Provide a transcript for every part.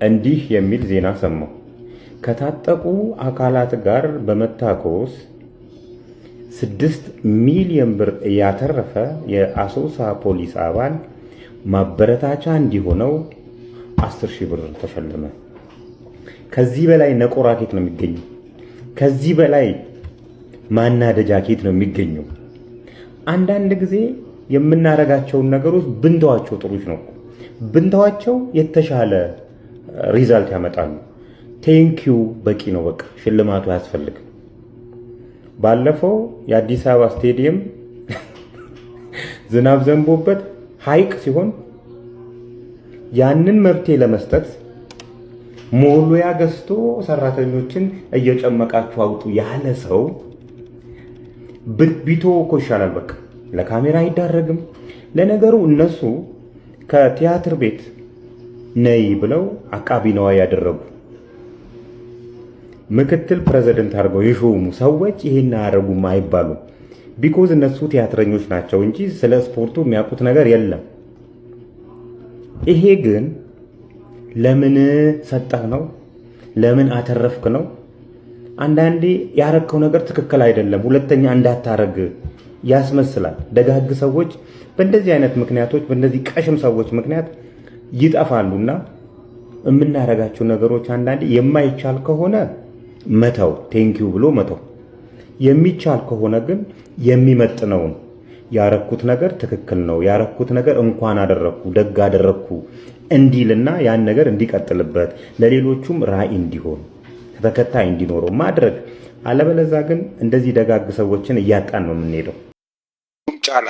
እንዲህ የሚል ዜና ሰማሁ። ከታጠቁ አካላት ጋር በመታኮስ 6 ሚሊዮን ብር ያተረፈ የአሶሳ ፖሊስ አባል ማበረታቻ እንዲሆነው 10,000 ብር ተሸለመ። ከዚህ በላይ ነቆራ ኬት ነው የሚገኘው? ከዚህ በላይ ማናደጃ ኬት ነው የሚገኘው? አንዳንድ ጊዜ የምናደርጋቸውን ነገሮች ብንተዋቸው ጥሩች ነው። ብንተዋቸው የተሻለ ሪዛልት ያመጣሉ። ቴንኪው በቂ ነው። በቃ ሽልማቱ አያስፈልግም። ባለፈው የአዲስ አበባ ስቴዲየም ዝናብ ዘንቦበት ሐይቅ ሲሆን ያንን መብቴ ለመስጠት ሞሉያ ገዝቶ ሰራተኞችን እየጨመቃችሁ አውጡ ያለ ሰው ቢቶ እኮ ይሻላል። በቃ ለካሜራ አይዳረግም። ለነገሩ እነሱ ከቲያትር ቤት ነይ ብለው አቃቢ ነዋይ ያደረጉ ምክትል ፕሬዝዳንት አድርገው የሾሙ ሰዎች ይሄን አያደርጉም አይባሉም። ቢኮዝ እነሱ ቲያትረኞች ናቸው እንጂ ስለ ስፖርቱ የሚያውቁት ነገር የለም። ይሄ ግን ለምን ሰጠህ ነው? ለምን አተረፍክ ነው? አንዳንዴ ያረከው ነገር ትክክል አይደለም፣ ሁለተኛ እንዳታረግ ያስመስላል። ደጋግ ሰዎች በእንደዚህ አይነት ምክንያቶች፣ በእንደዚህ ቀሽም ሰዎች ምክንያት ይጠፋሉና የምናረጋቸው ነገሮች አንዳንዴ የማይቻል ከሆነ መተው፣ ቴንኪው ብሎ መተው፣ የሚቻል ከሆነ ግን የሚመጥነውን ያረኩት ነገር ትክክል ነው፣ ያረኩት ነገር እንኳን አደረኩ ደግ አደረኩ እንዲልና ያን ነገር እንዲቀጥልበት ለሌሎቹም ራዕይ እንዲሆን ተከታይ እንዲኖረው ማድረግ። አለበለዛ ግን እንደዚህ ደጋግ ሰዎችን እያጣን ነው የምንሄደው። ጫላ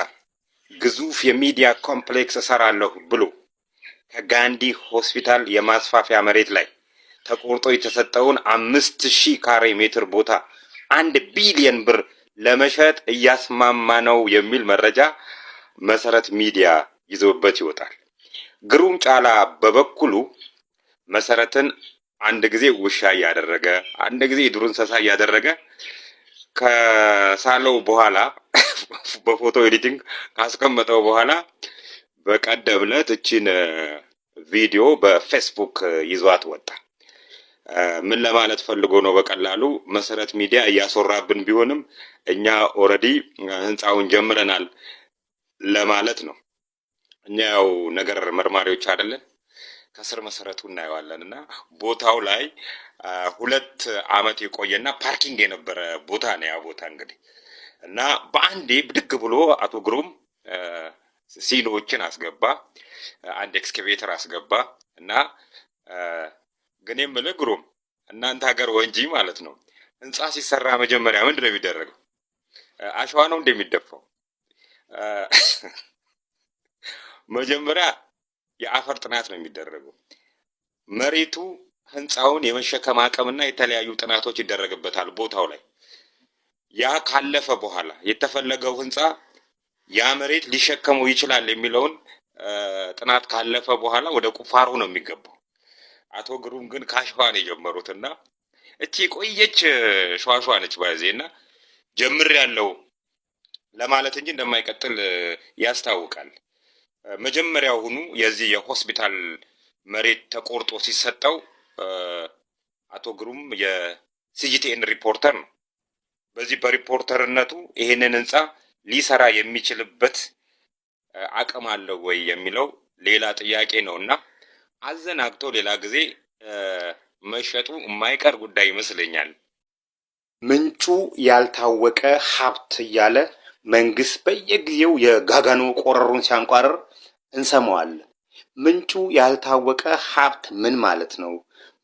ግዙፍ የሚዲያ ኮምፕሌክስ እሰራለሁ ብሎ ከጋንዲ ሆስፒታል የማስፋፊያ መሬት ላይ ተቆርጦ የተሰጠውን 5,000 ካሬ ሜትር ቦታ 1 ቢሊዮን ብር ለመሸጥ እያስማማ ነው የሚል መረጃ መሰረት ሚዲያ ይዞበት ይወጣል። ግሩም ጫላ በበኩሉ መሰረትን አንድ ጊዜ ውሻ እያደረገ አንድ ጊዜ የዱር እንስሳ እያደረገ ከሳለው በኋላ በፎቶ ኤዲቲንግ ካስቀመጠው በኋላ በቀደም ዕለት እቺን ቪዲዮ በፌስቡክ ይዟት ወጣ። ምን ለማለት ፈልጎ ነው? በቀላሉ መሰረት ሚዲያ እያስወራብን ቢሆንም እኛ ኦልሬዲ ህንፃውን ጀምረናል ለማለት ነው። እኛ ያው ነገር መርማሪዎች አይደለን፣ ከስር መሰረቱ እናየዋለን። እና ቦታው ላይ 2 ዓመት የቆየና ፓርኪንግ የነበረ ቦታ ነው ያ ቦታ እንግዲህ። እና በአንዴ ብድግ ብሎ አቶ ግሩም ሲኖዎችን አስገባ፣ አንድ ኤክስካቬተር አስገባ። እና ግን የምልህ ግሩም፣ እናንተ ሀገር ወንጂ ማለት ነው ህንፃ ሲሰራ መጀመሪያ ምንድን ነው የሚደረገው? አሸዋ ነው እንደሚደፋው? መጀመሪያ የአፈር ጥናት ነው የሚደረገው። መሬቱ ህንፃውን የመሸከም አቅምና የተለያዩ ጥናቶች ይደረግበታል ቦታው ላይ። ያ ካለፈ በኋላ የተፈለገው ህንፃ ያ መሬት ሊሸከመው ይችላል የሚለውን ጥናት ካለፈ በኋላ ወደ ቁፋሮ ነው የሚገባው። አቶ ግሩም ግን ካሸዋ ነው የጀመሩትና እቺ ቆየች ሸዋሸዋ ነች ባይዜና ጀምር ያለው ለማለት እንጂ እንደማይቀጥል ያስታውቃል። መጀመሪያውኑ የዚህ የሆስፒታል መሬት ተቆርጦ ሲሰጠው አቶ ግሩም የሲጂቲኤን ሪፖርተር ነው። በዚህ በሪፖርተርነቱ ይሄንን ህንፃ ሊሰራ የሚችልበት አቅም አለው ወይ የሚለው ሌላ ጥያቄ ነውና አዘናግቶ ሌላ ጊዜ መሸጡ የማይቀር ጉዳይ ይመስለኛል። ምንጩ ያልታወቀ ሀብት እያለ መንግስት በየጊዜው የጋጋኖ ቆረሩን ሲያንቋርር እንሰማዋለን። ምንጩ ያልታወቀ ሀብት ምን ማለት ነው?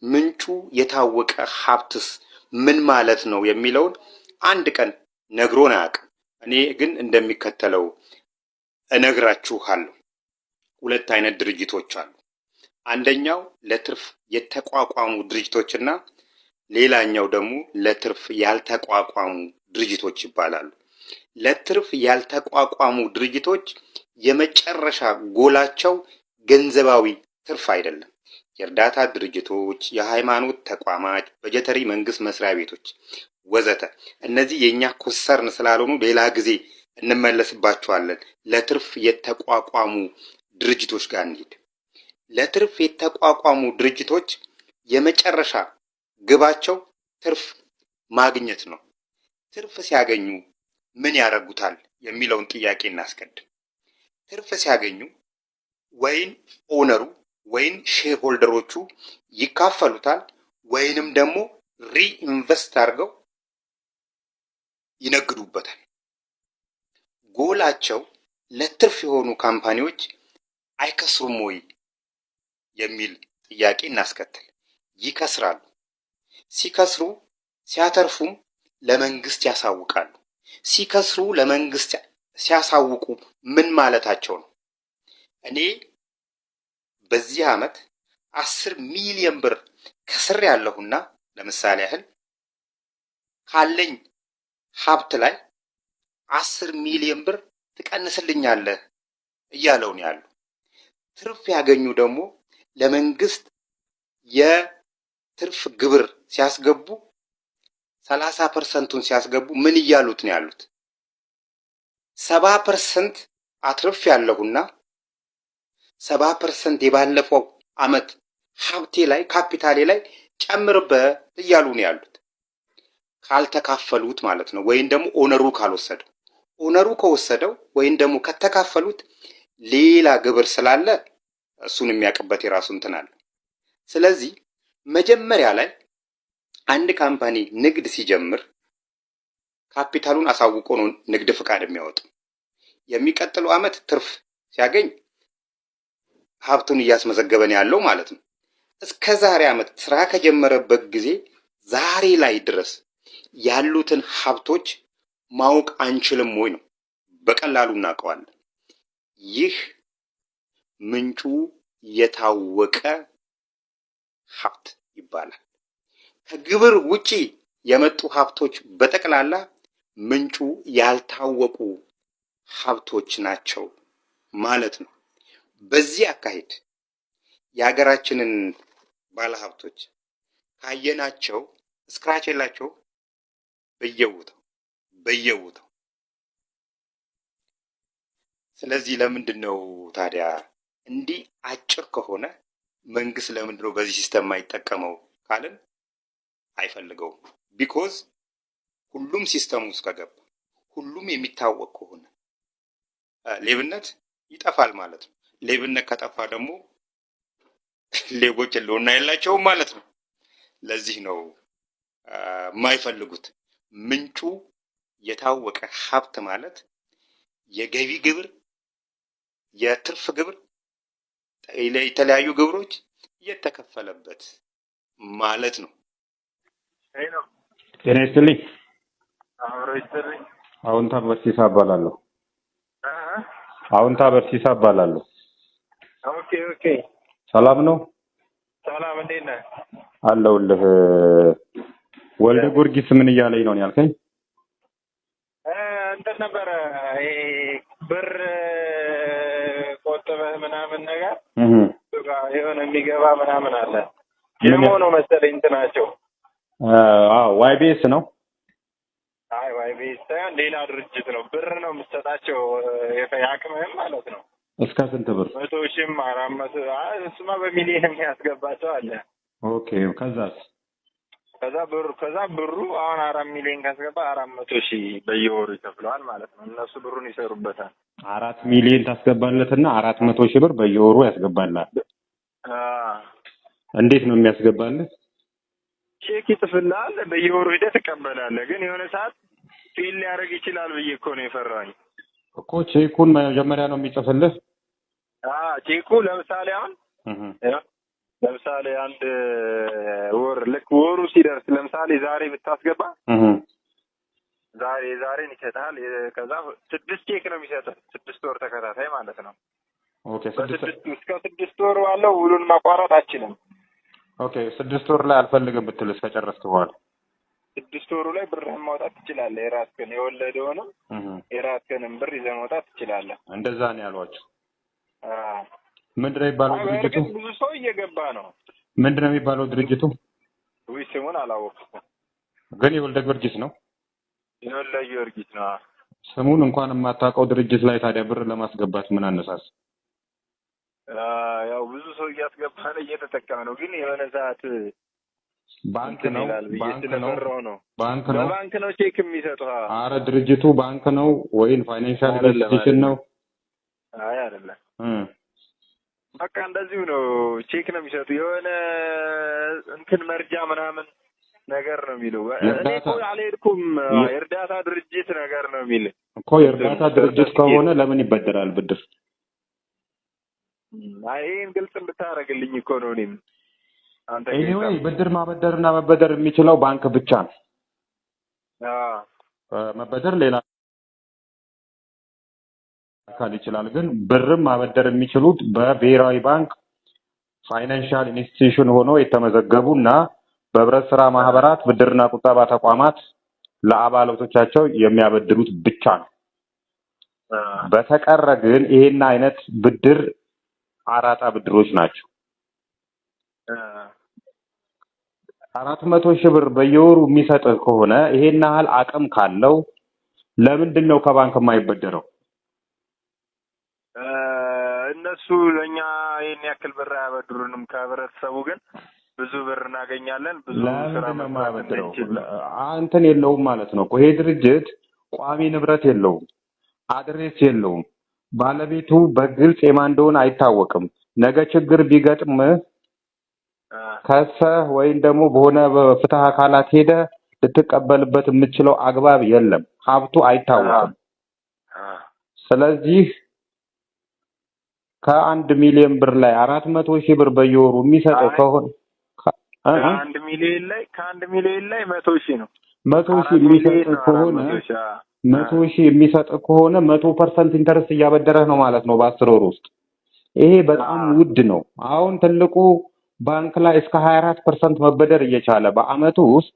ምንጩ የታወቀ ሀብትስ ምን ማለት ነው የሚለውን አንድ ቀን ነግሮን አያውቅም። እኔ ግን እንደሚከተለው እነግራችኋለሁ። 2 አይነት ድርጅቶች አሉ። አንደኛው ለትርፍ የተቋቋሙ ድርጅቶችና ሌላኛው ደግሞ ለትርፍ ያልተቋቋሙ ድርጅቶች ይባላሉ። ለትርፍ ያልተቋቋሙ ድርጅቶች የመጨረሻ ጎላቸው ገንዘባዊ ትርፍ አይደለም። የእርዳታ ድርጅቶች፣ የሃይማኖት ተቋማት፣ በጀተሪ መንግስት መስሪያ ቤቶች ወዘተ እነዚህ የኛ ኮንሰርን ስላልሆኑ ሌላ ጊዜ እንመለስባቸዋለን። ለትርፍ የተቋቋሙ ድርጅቶች ጋር እንሂድ። ለትርፍ የተቋቋሙ ድርጅቶች የመጨረሻ ግባቸው ትርፍ ማግኘት ነው። ትርፍ ሲያገኙ ምን ያደርጉታል የሚለውን ጥያቄ እናስቀድም። ትርፍ ሲያገኙ ወይን ኦነሩ ወይን ሼር ሆልደሮቹ ይካፈሉታል ወይንም ደግሞ ሪኢንቨስት አድርገው ይነግዱበታል። ጎላቸው ለትርፍ የሆኑ ካምፓኒዎች አይከስሩም ወይ የሚል ጥያቄ እናስከትል። ይከስራሉ። ሲከስሩ ሲያተርፉም ለመንግስት ያሳውቃሉ። ሲከስሩ ለመንግስት ሲያሳውቁ ምን ማለታቸው ነው? እኔ በዚህ ዓመት 10 ሚሊዮን ብር ከስር ያለሁና ለምሳሌ ያህል ካለኝ ሀብት ላይ 10 ሚሊዮን ብር ትቀንስልኛለህ እያለው ነው ያለው። ትርፍ ያገኙ ደግሞ ለመንግስት የትርፍ ግብር ሲያስገቡ 30% ሲያስገቡ ምን እያሉት ነው ያሉት? 70% አትርፍ ያለሁና 70% የባለፈው አመት ሀብቴ ላይ ካፒታሌ ላይ ጨምርበት እያሉ ነው ያሉት። ካልተካፈሉት ማለት ነው፣ ወይም ደግሞ ኦነሩ ካልወሰደው። ኦነሩ ከወሰደው ወይም ደግሞ ከተካፈሉት ሌላ ግብር ስላለ እሱን የሚያውቅበት የራሱ እንትን አለ። ስለዚህ መጀመሪያ ላይ አንድ ካምፓኒ ንግድ ሲጀምር ካፒታሉን አሳውቆ ነው ንግድ ፍቃድ የሚያወጣው። የሚቀጥለው አመት ትርፍ ሲያገኝ ሀብቱን እያስመዘገበን ያለው ማለት ነው። እስከ ዛሬ አመት ስራ ከጀመረበት ጊዜ ዛሬ ላይ ድረስ ያሉትን ሀብቶች ማወቅ አንችልም ወይ ነው? በቀላሉ እናውቀዋለን። ይህ ምንጩ የታወቀ ሀብት ይባላል። ከግብር ውጪ የመጡ ሀብቶች በጠቅላላ ምንጩ ያልታወቁ ሀብቶች ናቸው ማለት ነው። በዚህ አካሄድ የሀገራችንን ባለሀብቶች ካየናቸው ስክራች የላቸው በየቦታው። ስለዚህ ለምንድን ነው ታዲያ እንዲህ አጭር ከሆነ መንግስት ለምንድን ነው በዚህ ሲስተም የማይጠቀመው ካልን አይፈልገውም። ቢኮዝ ሁሉም ሲስተም ውስጥ ከገባ ሁሉም የሚታወቅ ከሆነ ሌብነት ይጠፋል ማለት ነው። ሌብነት ከጠፋ ደግሞ ሌቦች ህልውና የላቸውም ማለት ነው። ለዚህ ነው የማይፈልጉት። ምንጩ የታወቀ ሀብት ማለት የገቢ ግብር፣ የትርፍ ግብር፣ የተለያዩ ግብሮች እየተከፈለበት ማለት ነው። ጤና ይስጥልኝ። አዎንታ በርሲሳ እባላለሁ። ኦኬ። ሰላም ነው? ሰላም፣ እንዴት ነህ? አለሁልህ። ወልደ ጊዮርጊስ ምን እያለኝ ነው ያልከኝ? እንትን ነበረ ብር ቆጥበህ ምናምን ነገር የሆነ የሚገባ ምናምን አለ። ጀሞ ነው መሰለኝ እንትናቸው። ዋይቢኤስ ነው? አይ ዋይቢኤስ ሳይሆን ሌላ ድርጅት ነው። ብር ነው የምትሰጣቸው የአቅምህም ማለት ነው። እስከ ስንት ብር? 100,000 400,000 እሱማ በሚሊዮን የሚያስገባቸው አለ። ኦኬ። ከዛ ብሩ አሁን 4 ሚሊዮን ካስገባ 400,000 በየወሩ ይከፍለዋል ማለት ነው። እነሱ ብሩን ይሰሩበታል። 4 ሚሊዮን ታስገባለትና 400,000 ብር በየወሩ ያስገባላል። እንዴት ነው የሚያስገባልህ? ቼክ ይጽፍልሃል። በየወሩ ሄደህ ትቀበላለህ። ግን የሆነ ሰዓት ፊል ሊያደርግ ይችላል ብዬ እኮ ነው የፈራኝ እኮ። ቼኩን መጀመሪያ ነው የሚጽፍልህ? ቼኩ ለምሳሌ አንድ ወር ልክ ወሩ ሲደርስ ለምሳሌ ዛሬ ብታስገባ ዛሬን ይሰጣል። ከዛ 6 ቼክ ነው የሚሰጥህ 6 ወር ተከታታይ ማለት ነው። ኦኬ። እስከ 6 ወር ባለው ውሉን ማቋረጥ አችልም። ኦኬ። 6 ወር ላይ አልፈልግም ብትልስ ከጨረስክ በኋላ 6 ወሩ ላይ ብርህን ማውጣት ትችላለህ። የራስህን የወለደውንም የራስህንም ብር ይዘህ መውጣት ትችላለህ። እንደዛ ነው ያሏቸው። ምንድን ነው የሚባለው ድርጅቱ? ብዙ ሰው እየገባ ነው። ምንድን ነው የሚባለው ድርጅቱ? ስሙን አላወቅኩም፣ ግን የወልደ ጊዮርጊስ ነው። የወልደ ጊዮርጊስ ነው። ስሙን እንኳን የማታውቀው ድርጅት ላይ ታዲያ ብር ለማስገባት ምን አነሳስ? ያው ብዙ ሰው እያስገባ ነው እየተጠቀመ ነው። ግን የሆነ ሰዓት ባንክ ነው ባንክ ነው በባንክ ነው ቼክ የሚሰጡ። አረ ድርጅቱ ባንክ ነው ወይም ፋይናንሻል ኢንስቲትዩሽን ነው? አይ አይደለም። በቃ እንደዚሁ ነው ቼክ ነው የሚሰጡ። የሆነ እንትን መርጃ ምናምን ነገር ነው የሚለው። እኔ እኮ አልሄድኩም። የእርዳታ ድርጅት ነገር ነው የሚል እኮ። የእርዳታ ድርጅት ከሆነ ለምን ይበደራል ብድር? አይ ይሄን ግልጽ እንድታረግልኝ እኮ ነው። እኔም አንተ ኤኒዌይ ብድር ማበደርና መበደር የሚችለው ባንክ ብቻ ነው። መበደር ሌላ አካል ይችላል። ግን ብርም ማበደር የሚችሉት በብሔራዊ ባንክ ፋይናንሻል ኢንስቲትዩሽን ሆኖ የተመዘገቡና በህብረት ስራ ማህበራት ብድርና ቁጠባ ተቋማት ለአባላቶቻቸው የሚያበድሩት ብቻ ነው። በተቀረ ግን ይሄን አይነት ብድር አራጣ ብድሮች ናቸው። 400,000 ብር በየወሩ የሚሰጥ ከሆነ ይሄን ያህል አቅም ካለው ለምንድን ነው ከባንክ የማይበደረው? እነሱ ለኛ ይሄን ያክል ብር አያበድሩንም። ከህብረተሰቡ ግን ብዙ ብር እናገኛለን። ብዙ ስራ መስራት እንትን የለውም ማለት ነው። ይሄ ድርጅት ቋሚ ንብረት የለውም፣ አድሬስ የለውም፣ ባለቤቱ በግልጽ የማን እንደሆነ አይታወቅም። ነገ ችግር ቢገጥም ከሰህ ወይም ደግሞ በሆነ በፍትህ አካላት ሄደ ልትቀበልበት የምትችለው አግባብ የለም። ሀብቱ አይታወቅም። ስለዚህ ከ1 ሚሊዮን ብር ላይ 400,000 ብር በየወሩ የሚሰጥ ከሆነ ከ1 ሚሊዮን ላይ 100,000 ነው። 100,000 የሚሰጥ ከሆነ 100,000 የሚሰጥ ከሆነ 100% ኢንተረስት እያበደረህ ነው ማለት ነው በ10 ወር ውስጥ። ይሄ በጣም ውድ ነው። አሁን ትልቁ ባንክ ላይ እስከ 24% መበደር እየቻለ በአመቱ ውስጥ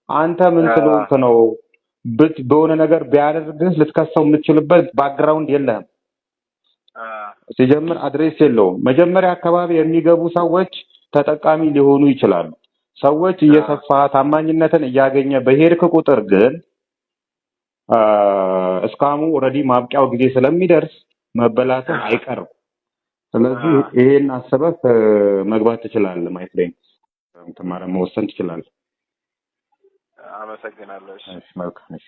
አንተ ምን ስለሆንክ ነው በሆነ ነገር ቢያደርግህ ልትከሰው የምትችልበት ባክግራውንድ የለህም። ሲጀምር አድሬስ የለውም። መጀመሪያ አካባቢ የሚገቡ ሰዎች ተጠቃሚ ሊሆኑ ይችላሉ። ሰዎች እየሰፋ ታማኝነትን እያገኘ በሄድክ ቁጥር ግን እስካሙ ኦሬዲ ማብቂያው ጊዜ ስለሚደርስ መበላትህ አይቀርም። ስለዚህ ይሄን አሰበህ መግባት ትችላለህ። ማይ ፍሬንድ ተማረ መወሰን ትችላለህ። አመሰግናለሁ። እሺ መልካም።